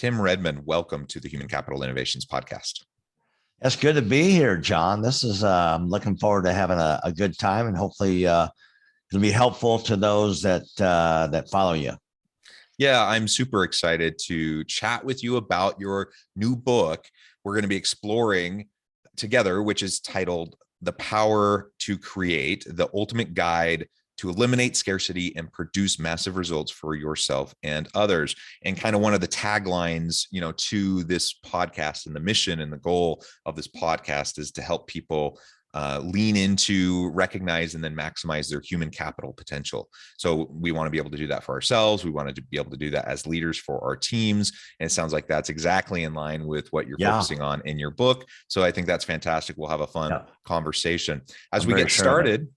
Tim Redmond, welcome to the Human Capital Innovations Podcast. It's good to be here, John. This is I'm looking forward to having a good time, and hopefully it'll be helpful to those that follow you. Yeah, I'm super excited to chat with you about your new book. We're going to be exploring together, which is titled The Power to Create, the Ultimate Guide to Eliminate Scarcity and Produce Massive Results for Yourself and Others. And kind of one of the taglines, to this podcast, and the mission and the goal of this podcast is to help people lean into, recognize, and then maximize their human capital potential. So we want to be able to do that for ourselves. We wanted to be able to do that as leaders for our teams. And it sounds like that's exactly in line with what you're focusing on in your book. So I think that's fantastic. We'll have a fun conversation as we get started.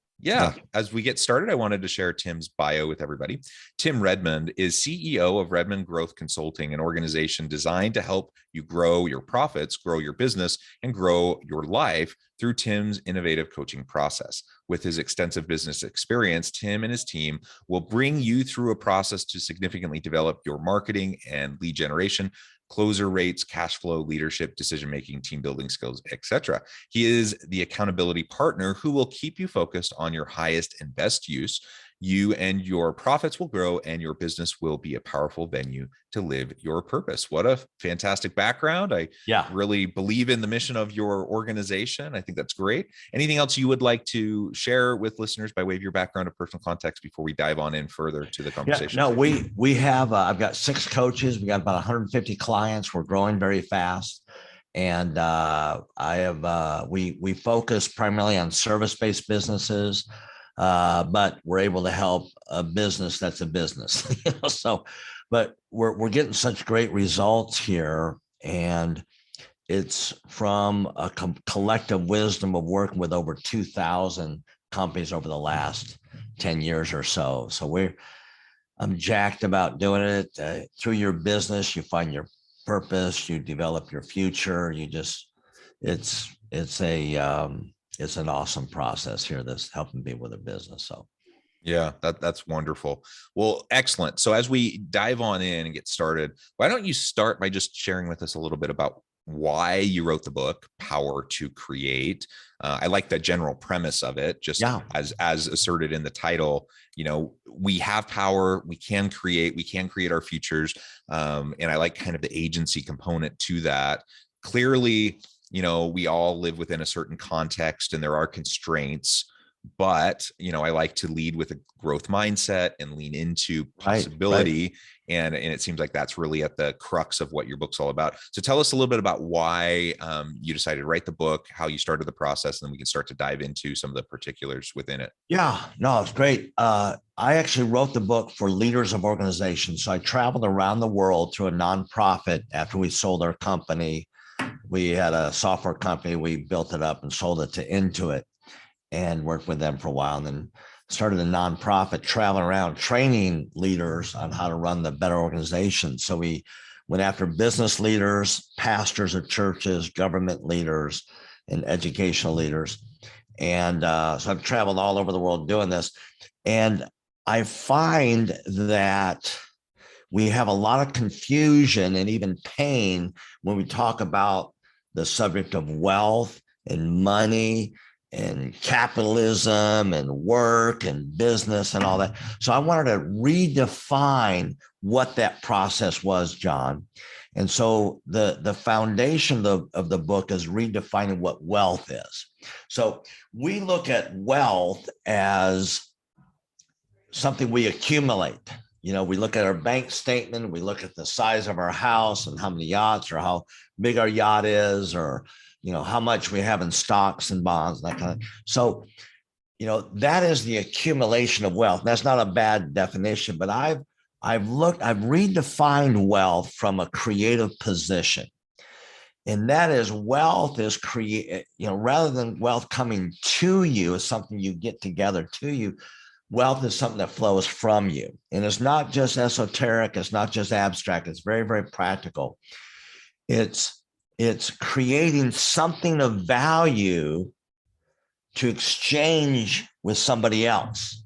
As we get started, I wanted to share Tim's bio with everybody. Tim Redmond is CEO of Redmond Growth Consulting, an organization designed to help you grow your profits, grow your business, and grow your life through Tim's innovative coaching process. With his extensive business experience, Tim and his team will bring you through a process to significantly develop your marketing and lead generation, closer rates, cash flow, leadership, decision-making, team building skills, etc. He is the accountability partner who will keep you focused on your highest and best use. You and your profits will grow, and your business will be a powerful venue to live your purpose. What a fantastic background. I really believe in the mission of your organization. I think that's great. Anything else you would like to share with listeners by way of your background or personal context before we dive on in further to the conversation? We have, I've got 6 coaches. We got about 150 clients. We're growing very fast. And we focus primarily on service-based businesses. But we're able to help a business that's a business. But we're getting such great results here, and it's from a collective wisdom of working with over 2,000 companies over the last 10 years or so. So I'm jacked about doing it. Through your business, you find your purpose, you develop your future. It's an awesome process here that's helping me with a business. So yeah, that's wonderful. Well, excellent. So as we dive on in and get started, why don't you start by just sharing with us a little bit about why you wrote the book, Power to Create? I like the general premise of it, just as asserted in the title. We have power, we can create our futures. And I like kind of the agency component to that. Clearly, we all live within a certain context and there are constraints, but, I like to lead with a growth mindset and lean into possibility. Right. And it seems like that's really at the crux of what your book's all about. So tell us a little bit about why you decided to write the book, how you started the process, and then we can start to dive into some of the particulars within it. Yeah, no, it's great. I actually wrote the book for leaders of organizations. So I traveled around the world through a nonprofit after we sold our company. We had a software company. We built it up and sold it to Intuit and worked with them for a while, and then started a nonprofit traveling around training leaders on how to run the better organization. So we went after business leaders, pastors of churches, government leaders, and educational leaders. And so I've traveled all over the world doing this. And I find that we have a lot of confusion and even pain when we talk about the subject of wealth and money and capitalism and work and business and all that. So I wanted to redefine what that process was, John. And so the foundation of the book is redefining what wealth is. So we look at wealth as something we accumulate. We look at our bank statement, we look at the size of our house and how many yachts, or how big our yacht is, or, how much we have in stocks and bonds, that kind of. So, that is the accumulation of wealth. That's not a bad definition, but I've redefined wealth from a creative position. And that is, wealth is rather than wealth coming to you as something you get together to you. Wealth is something that flows from you. And it's not just esoteric. It's not just abstract. It's very, very practical. It's creating something of value to exchange with somebody else.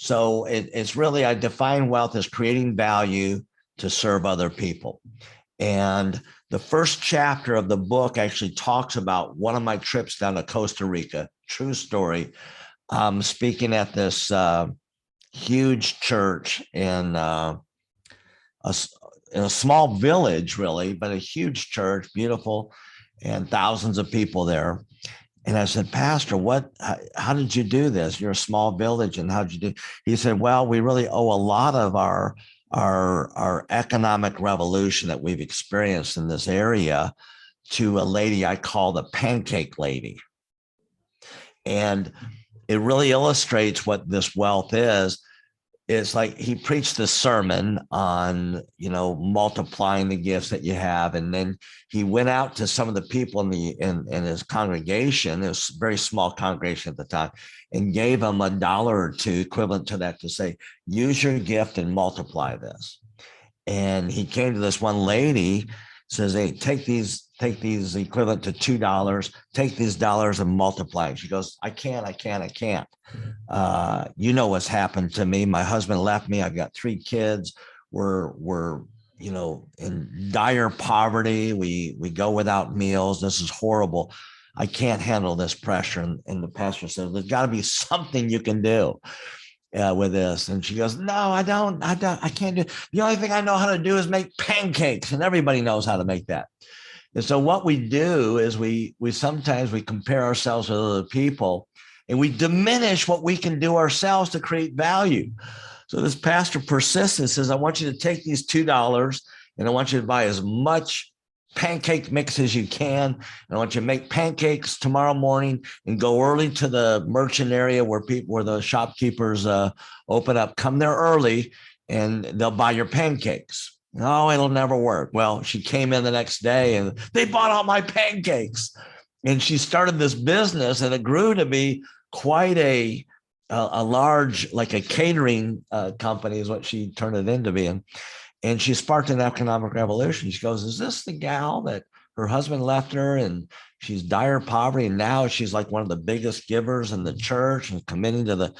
So it's really, I define wealth as creating value to serve other people. And the first chapter of the book actually talks about one of my trips down to Costa Rica. True story. Speaking at this huge church in a small village, really, but a huge church, beautiful, and thousands of people there. And I said, Pastor, how did you do this? You're a small village, and how did you do? He said, well, we really owe a lot of our economic revolution that we've experienced in this area to a lady I call the pancake lady. And it really illustrates what this wealth is. It's like he preached this sermon on, multiplying the gifts that you have. And then he went out to some of the people in his congregation, it was a very small congregation at the time, and gave them $1 or $2 equivalent to that to say, use your gift and multiply this. And he came to this one lady, says, hey, take these equivalent to $2, take these dollars and multiply. She goes, I can't. What's happened to me. My husband left me. I've got 3 kids. We're in dire poverty. We go without meals. This is horrible. I can't handle this pressure. And the pastor said, there's got to be something you can do with this. And she goes, no, I can't do. The only thing I know how to do is make pancakes, and everybody knows how to make that. And so what we do is we sometimes compare ourselves with other people, and we diminish what we can do ourselves to create value. So this pastor persists and says, I want you to take these $2 and I want you to buy as much pancake mix as you can. And I want you to make pancakes tomorrow morning and go early to the merchant area where the shopkeepers open up. Come there early and they'll buy your pancakes. No, it'll never work. Well, she came in the next day and they bought all my pancakes. And she started this business, and it grew to be quite a large, like a catering company is what she turned it into being. And she sparked an economic revolution. She goes, is this the gal that her husband left her and she's dire poverty? And now she's like one of the biggest givers in the church and committing to the,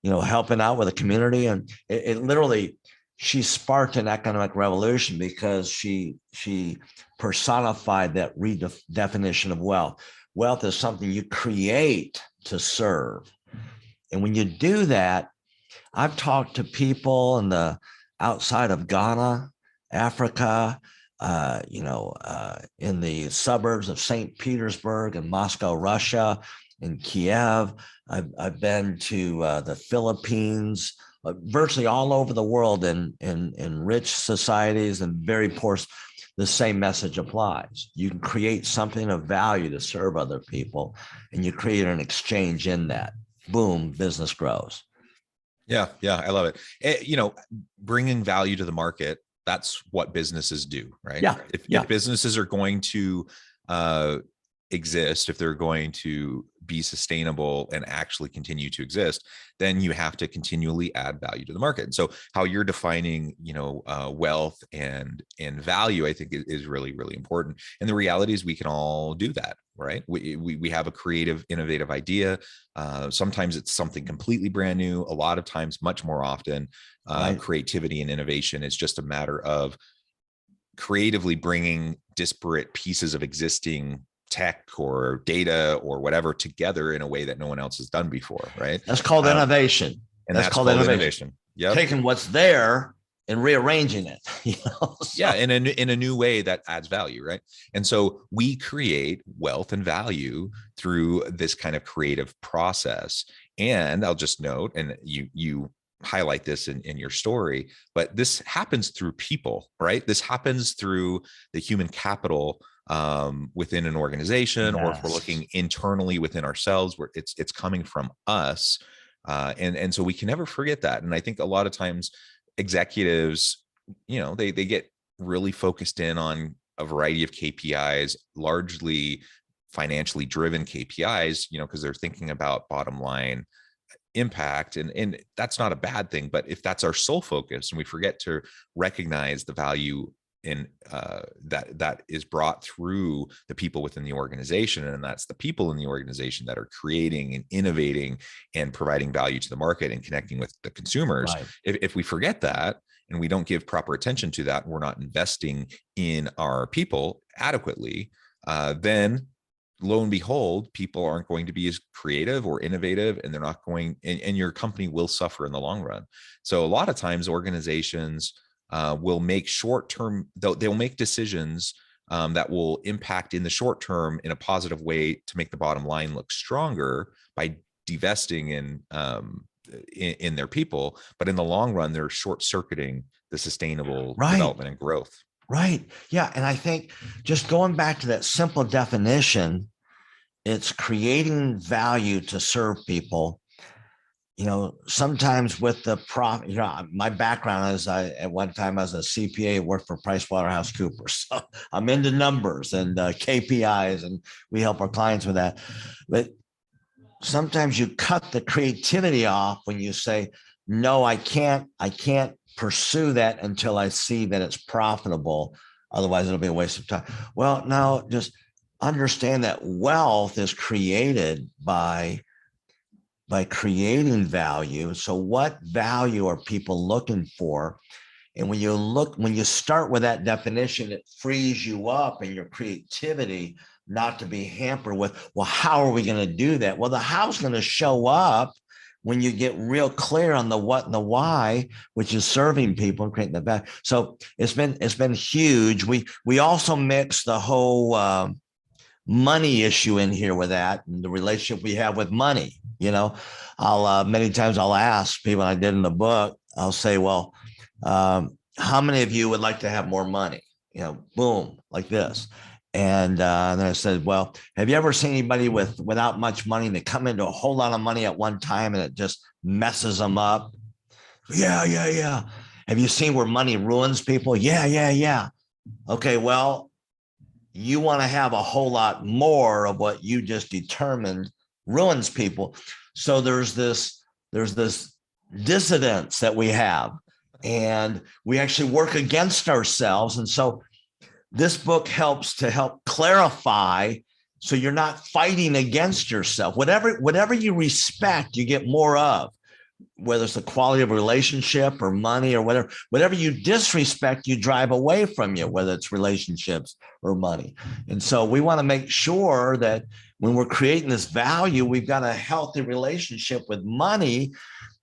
helping out with the community. And it literally, she sparked an economic revolution because she personified that redefinition of wealth. Wealth is something you create to serve. And when you do that, I've talked to people in the outside of Ghana, Africa, in the suburbs of St. Petersburg and Moscow, Russia, in Kiev. I've been to the Philippines, virtually all over the world in rich societies and very poor. The same message applies. You can create something of value to serve other people, and you create an exchange in that. Boom, business grows. Yeah, I love it. Bringing value to the market, that's what businesses do, right? Yeah. If businesses are going to exist, if they're going to be sustainable and actually continue to exist, then you have to continually add value to the market. And so how you're defining, wealth and value, I think is really, really important. And the reality is we can all do that, right? We have a creative, innovative idea. Sometimes it's something completely brand new. A lot of times, much more often, right, creativity and innovation is just a matter of creatively bringing disparate pieces of existing tech or data or whatever together in a way that no one else has done before, right? That's called innovation. And that's called innovation. Yeah, taking what's there and rearranging it. Yeah, in a new way that adds value, right? And so we create wealth and value through this kind of creative process. And I'll just note, and you highlight this in your story, but this happens through people, right? This happens through the human capital within an organization, yes, or if we're looking internally within ourselves, where it's coming from us. And so we can never forget that. And I think a lot of times executives, they get really focused in on a variety of KPIs, largely financially driven KPIs, because they're thinking about bottom line impact, and that's not a bad thing. But if that's our sole focus and we forget to recognize the value in that is brought through the people within the organization, and that's the people in the organization that are creating and innovating and providing value to the market and connecting with the consumers. Right. If we forget that, and we don't give proper attention to that, we're not investing in our people adequately, then lo and behold, people aren't going to be as creative or innovative, and they're not going, and your company will suffer in the long run. So a lot of times organizations will make short-term, they'll make decisions that will impact in the short term in a positive way to make the bottom line look stronger by divesting in their people. But in the long run, they're short-circuiting the sustainable development and growth. Right. Yeah. And I think just going back to that simple definition, it's creating value to serve people. Sometimes with the profit, my background is at one time as a CPA, worked for PricewaterhouseCoopers. So I'm into numbers and KPIs, and we help our clients with that. But sometimes you cut the creativity off when you say, no, I can't pursue that until I see that it's profitable. Otherwise, it'll be a waste of time. Well, now just understand that wealth is created by creating value. So what value are people looking for? And when you start with that definition, it frees you up in your creativity not to be hampered with, well, how are we going to do that? Well, the how's going to show up when you get real clear on the what and the why, which is serving people and creating the value. So it's been huge. We also mix the whole money issue in here with that, and the relationship we have with money. I'll many times I'll ask people, I did in the book, I'll say, well, how many of you would like to have more money? Boom, like this. And then I said, well, have you ever seen anybody without much money and they come into a whole lot of money at one time and it just messes them up? Yeah. Have you seen where money ruins people? Yeah. Okay, well, you want to have a whole lot more of what you just determined ruins people. So there's this dissidence that we have, and we actually work against ourselves. And so this book helps clarify, so you're not fighting against yourself. Whatever you respect, you get more of, whether it's the quality of a relationship or money or whatever you disrespect, you drive away from you, whether it's relationships or money. And so we want to make sure that when we're creating this value, we've got a healthy relationship with money.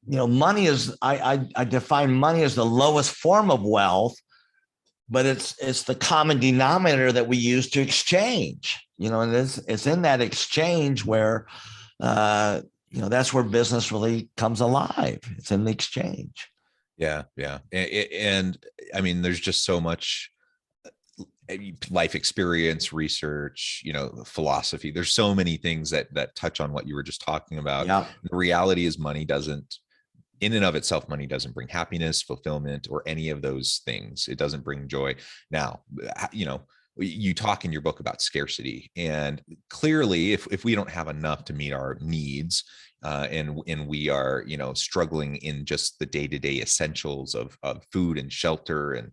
Money is, I define money as the lowest form of wealth, but it's the common denominator that we use to exchange, and it's in that exchange where, that's where business really comes alive. It's in the exchange. Yeah. And I mean, there's just so much life experience, research, philosophy. There's so many things that touch on what you were just talking about. Yeah. The reality is money doesn't, in and of itself, money doesn't bring happiness, fulfillment, or any of those things. It doesn't bring joy. Now, you talk in your book about scarcity, and clearly if we don't have enough to meet our needs, and we are, struggling in just the day-to-day essentials of food and shelter, and,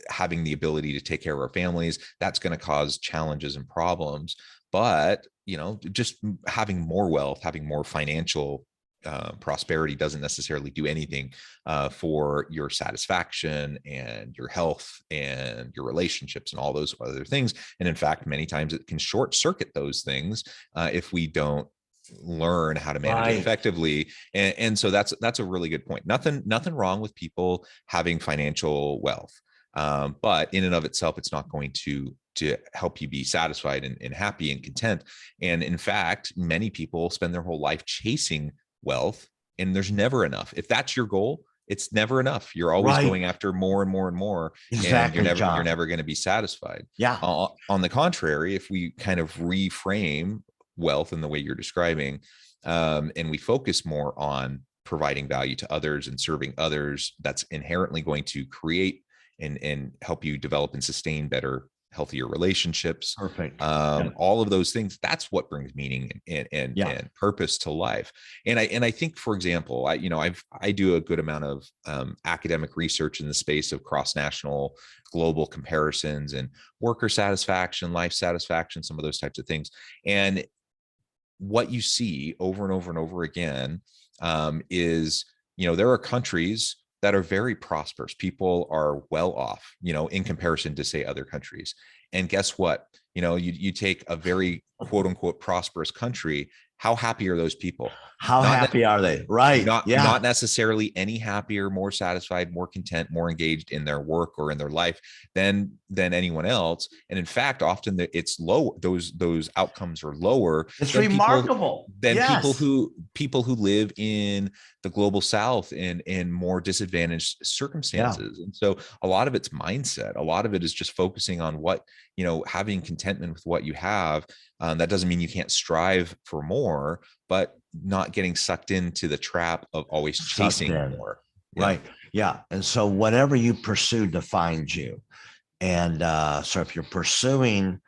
having the ability to take care of our families, that's going to cause challenges and problems. But, just having more wealth, having more financial prosperity doesn't necessarily do anything for your satisfaction and your health and your relationships and all those other things. And in fact, many times it can short circuit those things if we don't learn how to manage it effectively. And so that's a really good point. Nothing wrong with people having financial wealth. But in and of itself, it's not going to help you be satisfied and happy and content. And in fact, many people spend their whole life chasing wealth, and there's never enough. If that's your goal, it's never enough. You're always going after more and more and more. Exactly, and you're never going to be satisfied. Yeah. On the contrary, if we kind of reframe wealth in the way you're describing, and we focus more on providing value to others and serving others, that's inherently going to create and help you develop and sustain better, healthier relationships. Perfect. All of those things, that's what brings meaning and purpose to life. And I think, for example, I do a good amount of academic research in the space of cross-national global comparisons and worker satisfaction, life satisfaction, some of those types of things. And what you see over and over and over again is, there are countries that are very prosperous. People are well off, in comparison to say other countries. And guess what? You take a very quote unquote prosperous country. How happy are those people? How Not happy are they? Right. not necessarily any happier, more satisfied, more content, more engaged in their work or in their life than anyone else. And in fact, often it's low. Those outcomes are lower It's than remarkable. Yes. people who live in the global south in more disadvantaged circumstances. And so a lot of it's mindset. A lot of it is just focusing on what, having contentment with what you have. That doesn't mean you can't strive for more, but not getting sucked into the trap of always chasing more. Right. Yeah. And so whatever you pursue defines you. And so if you're pursuing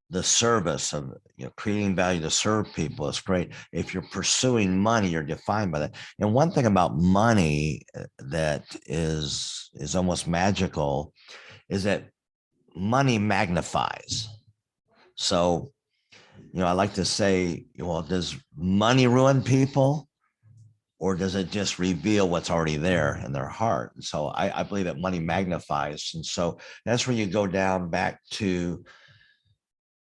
the service of creating value to serve people, it's great. If you're pursuing money, you're defined by that. And one thing about money that is almost magical is that money magnifies. So I like to say, well, does money ruin people, or does it just reveal what's already there in their heart? And so I believe that money magnifies. And so that's where you go down back to,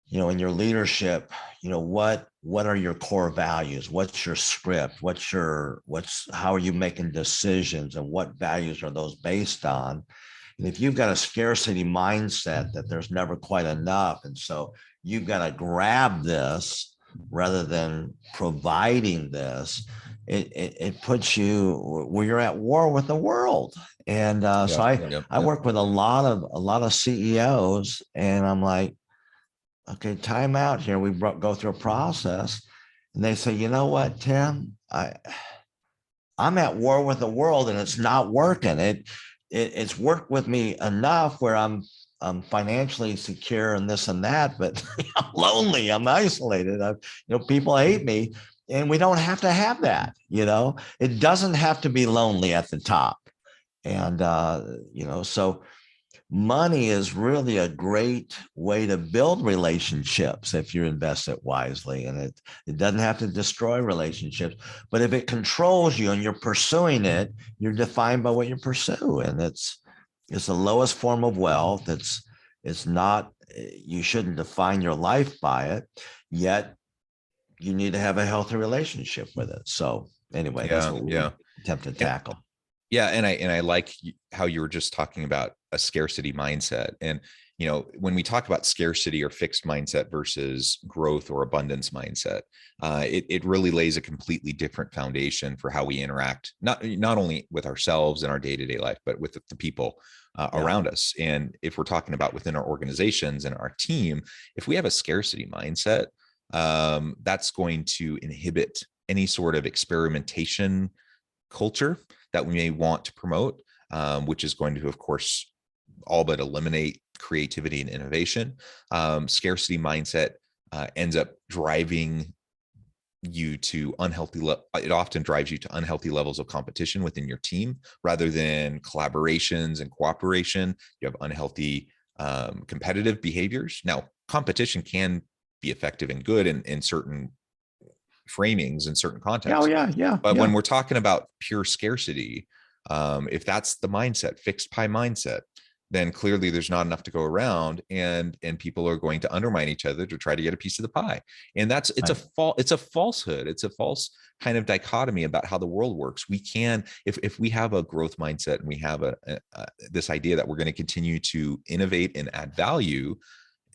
in your leadership, what are your core values? What's your script? How are you making decisions, and what values are those based on? And if you've got a scarcity mindset that there's never quite enough, and so you've got to grab this rather than providing this, it puts you where you're at war with the world. And so I work with a lot of CEOs, and I'm like, okay, time out here. We go through a process, and they say, you know what, Tim, I'm at war with the world, and it's not working. It's worked with me enough where I'm financially secure and this and that, but I'm lonely, I'm isolated. People hate me, and we don't have to have that. It doesn't have to be lonely at the top. And, so money is really a great way to build relationships if you invest it wisely, and it doesn't have to destroy relationships. But if it controls you and you're pursuing it, you're defined by what you pursue, and it's the lowest form of wealth. It's not, you shouldn't define your life by it, yet you need to have a healthy relationship with it. So anyway, that's what we attempt to tackle. Yeah. And I like how you were just talking about a scarcity mindset. And, when we talk about scarcity or fixed mindset versus growth or abundance mindset, it really lays a completely different foundation for how we interact, not only with ourselves in our day-to-day life, but with the people around us. And if we're talking about within our organizations and our team, if we have a scarcity mindset, that's going to inhibit any sort of experimentation culture that we may want to promote, which is going to, of course, all but eliminate creativity and innovation. Scarcity mindset ends up driving you to it often drives you to unhealthy levels of competition within your team rather than collaborations and cooperation. You have unhealthy competitive behaviors. Now, competition can be effective and good in certain framings in certain contexts. But when we're talking about pure scarcity, if that's the mindset, fixed pie mindset, then clearly there's not enough to go around, and people are going to undermine each other to try to get a piece of the pie. And it's a falsehood. It's a false kind of dichotomy about how the world works. We can, if we have a growth mindset and we have this idea that we're going to continue to innovate and add value,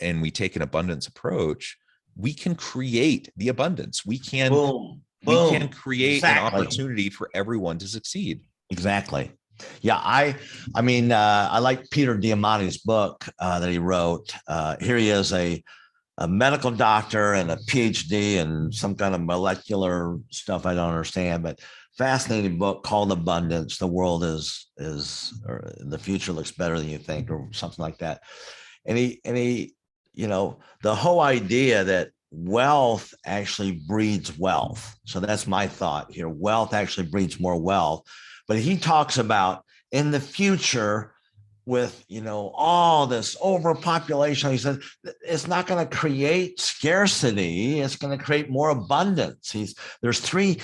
and we take an abundance approach, we can create the abundance. We can create an opportunity for everyone to succeed. Exactly. Yeah. I like Peter Diamandis' book that he wrote. Here he is, a medical doctor and a PhD and some kind of molecular stuff I don't understand, but fascinating book called Abundance. The world or the future looks better than you think, or something like that. And he, the whole idea that wealth actually breeds wealth. So that's my thought here. Wealth actually breeds more wealth. But he talks about in the future with, all this overpopulation, he said, it's not going to create scarcity. It's going to create more abundance. He said, there's three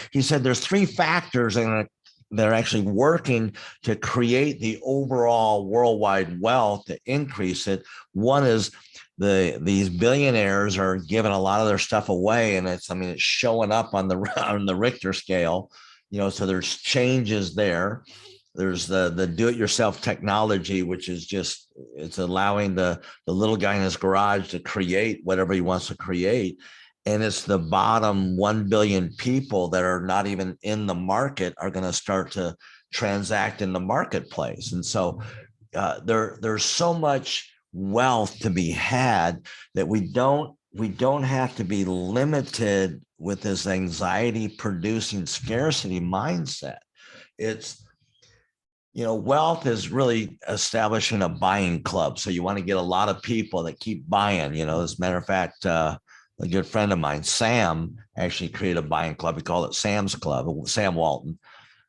factors that are going to they're actually working to create the overall worldwide wealth to increase it. One is these billionaires are giving a lot of their stuff away, and it's showing up on the on the Richter scale, so there's changes there. There's the do-it-yourself technology, which is just, it's allowing the little guy in his garage to create whatever he wants to create. And it's the bottom 1 billion people that are not even in the market are going to start to transact in the marketplace. And so there's so much wealth to be had that we don't have to be limited with this anxiety producing scarcity mindset. It's, wealth is really establishing a buying club. So you want to get a lot of people that keep buying. As a matter of fact, a good friend of mine, Sam, actually created a buying club. We call it Sam's Club. Sam Walton,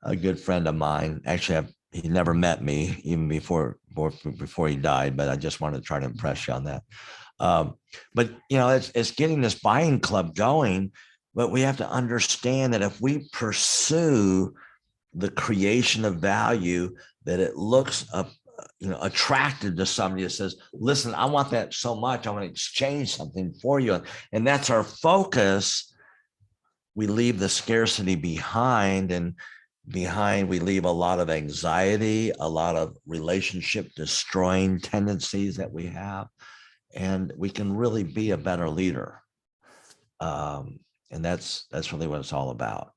a good friend of mine. Actually, he never met me even before he died, but I just wanted to try to impress you on that. But it's getting this buying club going. But we have to understand that if we pursue the creation of value, that it looks attractive to somebody that says, listen, I want that so much, I want to exchange something for you. And that's our focus. We leave the scarcity behind, and behind we leave a lot of anxiety, a lot of relationship destroying tendencies that we have, and we can really be a better leader. And that's really what it's all about.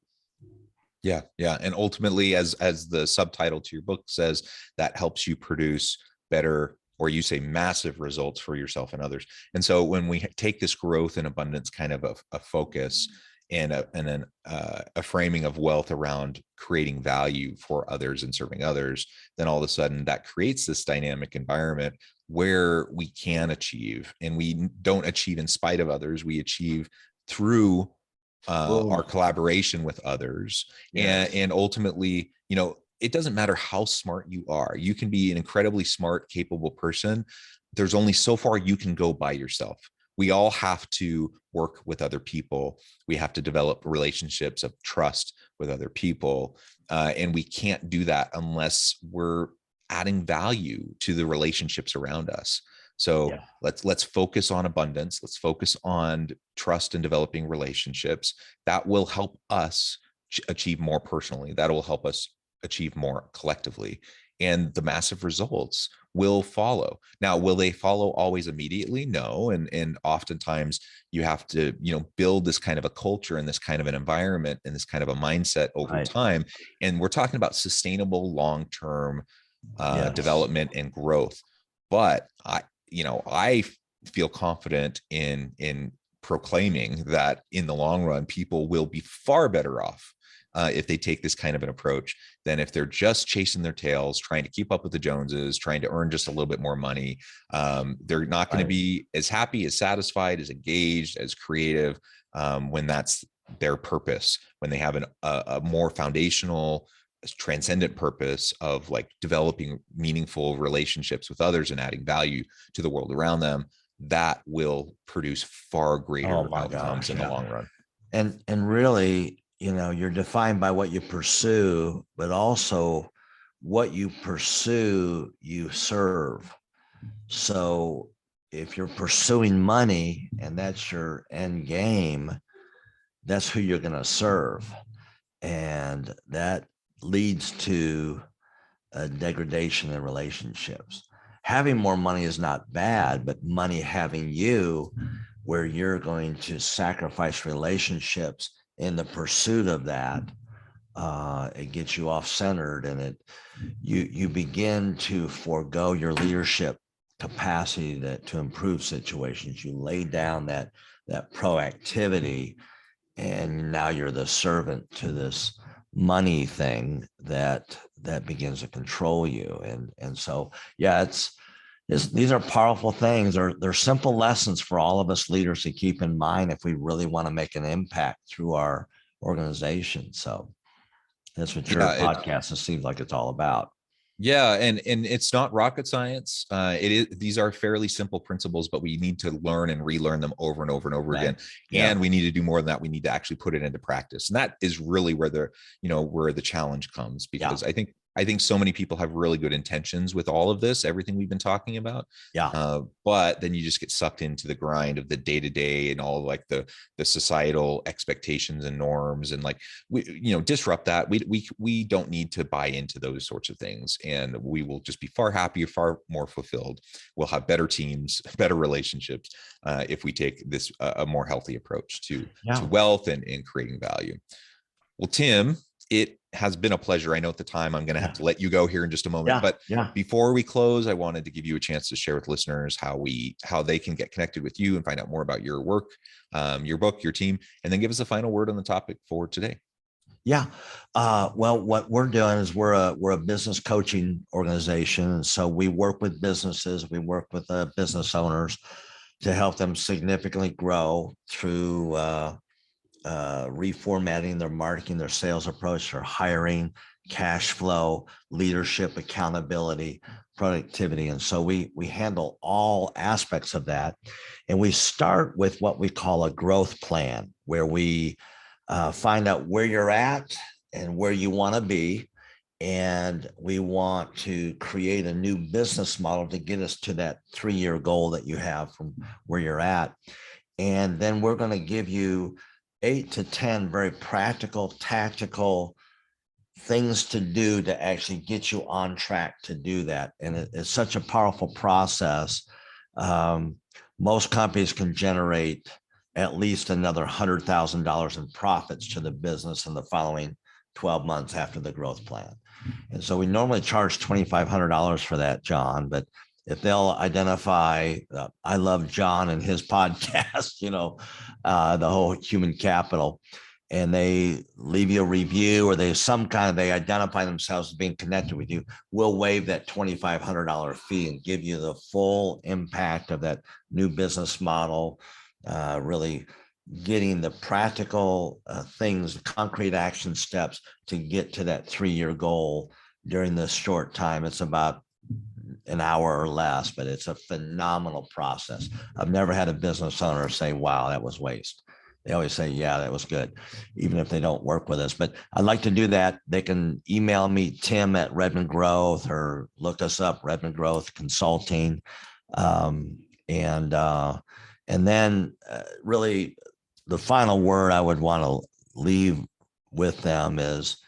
Yeah. And ultimately, as the subtitle to your book says, that helps you produce better, or you say massive results for yourself and others. And so when we take this growth and abundance kind of a focus and a framing of wealth around creating value for others and serving others, then all of a sudden that creates this dynamic environment where we can achieve, and we don't achieve in spite of others. We achieve through our collaboration with others. Yes. And ultimately, it doesn't matter how smart you are. You can be an incredibly smart, capable person. There's only so far you can go by yourself. We all have to work with other people. We have to develop relationships of trust with other people. And we can't do that unless we're adding value to the relationships around us. So let's focus on abundance. Let's focus on trust and developing relationships. That will help us achieve more personally. That will help us achieve more collectively. And the massive results will follow. Now, will they follow always immediately? No. And oftentimes you have to, build this kind of a culture and this kind of an environment and this kind of a mindset over time. And we're talking about sustainable long-term development and growth. But I feel confident in proclaiming that in the long run, people will be far better off if they take this kind of an approach than if they're just chasing their tails, trying to keep up with the Joneses, trying to earn just a little bit more money. They're not going to be as happy, as satisfied, as engaged, as creative when that's their purpose, when they have a more foundational, transcendent purpose of like developing meaningful relationships with others and adding value to the world around them. That will produce far greater outcomes in the long run. And really, you're defined by what you pursue, but also what you pursue, you serve. So if you're pursuing money and that's your end game, that's who you're going to serve. And that leads to a degradation in relationships. Having more money is not bad, but money having you, where you're going to sacrifice relationships in the pursuit of that, it gets you off-centered, and you begin to forego your leadership capacity to improve situations. You lay down that proactivity, and now you're the servant to this money thing that begins to control you. And so, these are powerful things. They're simple lessons for all of us leaders to keep in mind if we really want to make an impact through our organization. So that's what your podcast seems like it's all about. Yeah, and it's not rocket science. It is, these are fairly simple principles, but we need to learn and relearn them over and over and over Right. again. Yeah. And we need to do more than that. We need to actually put it into practice. And that is really where where the challenge comes, Yeah. because I think so many people have really good intentions with all of this, everything we've been talking about. Yeah. But then you just get sucked into the grind of the day to day and all like the societal expectations and norms, and like we disrupt that. We don't need to buy into those sorts of things, and we will just be far happier, far more fulfilled. We'll have better teams, better relationships, if we take this a more healthy approach to Yeah. wealth and creating value. Well, Tim, it has been a pleasure. I know at the time I'm going to have Yeah. to let you go here in just a moment, Yeah. but Yeah. before we close, I wanted to give you a chance to share with listeners how they can get connected with you and find out more about your work, your book, your team, and then give us a final word on the topic for today. Yeah. Well, what we're doing is we're a business coaching organization, and so we work with businesses, we work with business owners to help them significantly grow through reformatting their marketing, their sales approach, their hiring, cash flow, leadership, accountability, productivity. And so we handle all aspects of that. And we start with what we call a growth plan, where we find out where you're at and where you want to be. And we want to create a new business model to get us to that 3-year goal that you have from where you're at. And then we're going to give you 8 to 10 very practical, tactical things to do to actually get you on track to do that. And it's such a powerful process. Um, Most companies can generate at least another $100,000 in profits to the business in the following 12 months after the growth plan. And so we normally charge $2,500 for that, John, but if they'll identify, I love John and his podcast, the whole human capital, and they leave you a review, or they identify themselves as being connected with you, we'll waive that $2,500 fee and give you the full impact of that new business model, really getting the practical things, concrete action steps to get to that 3-year goal during this short time. It's about an hour or less, but it's a phenomenal process. I've never had a business owner say, wow, that was waste. They always say, yeah, that was good, even if they don't work with us. But I'd like to do that. They can email me, Tim at Redmond Growth, or look us up, Redmond Growth Consulting. And then really the final word I would want to leave with them is,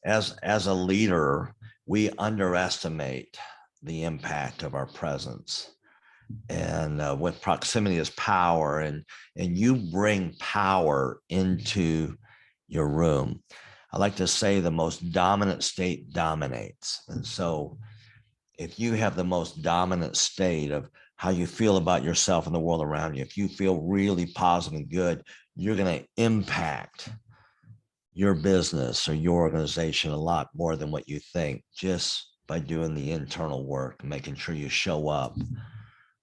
as a leader, we underestimate the impact of our presence. And with proximity is power, and you bring power into your room. I like to say the most dominant state dominates. And so if you have the most dominant state of how you feel about yourself and the world around you, if you feel really positive and good, you're going to impact your business or your organization a lot more than what you think, just by doing the internal work, making sure you show up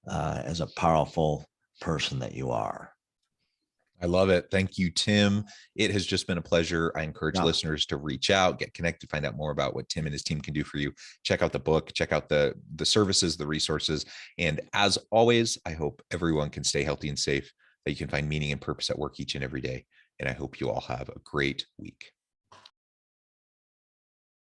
as a powerful person that you are. I love it. Thank you, Tim. It has just been a pleasure. I encourage Yeah. listeners to reach out, get connected, find out more about what Tim and his team can do for you. Check out the book, check out the services, the resources. And as always, I hope everyone can stay healthy and safe, that you can find meaning and purpose at work each and every day. And I hope you all have a great week.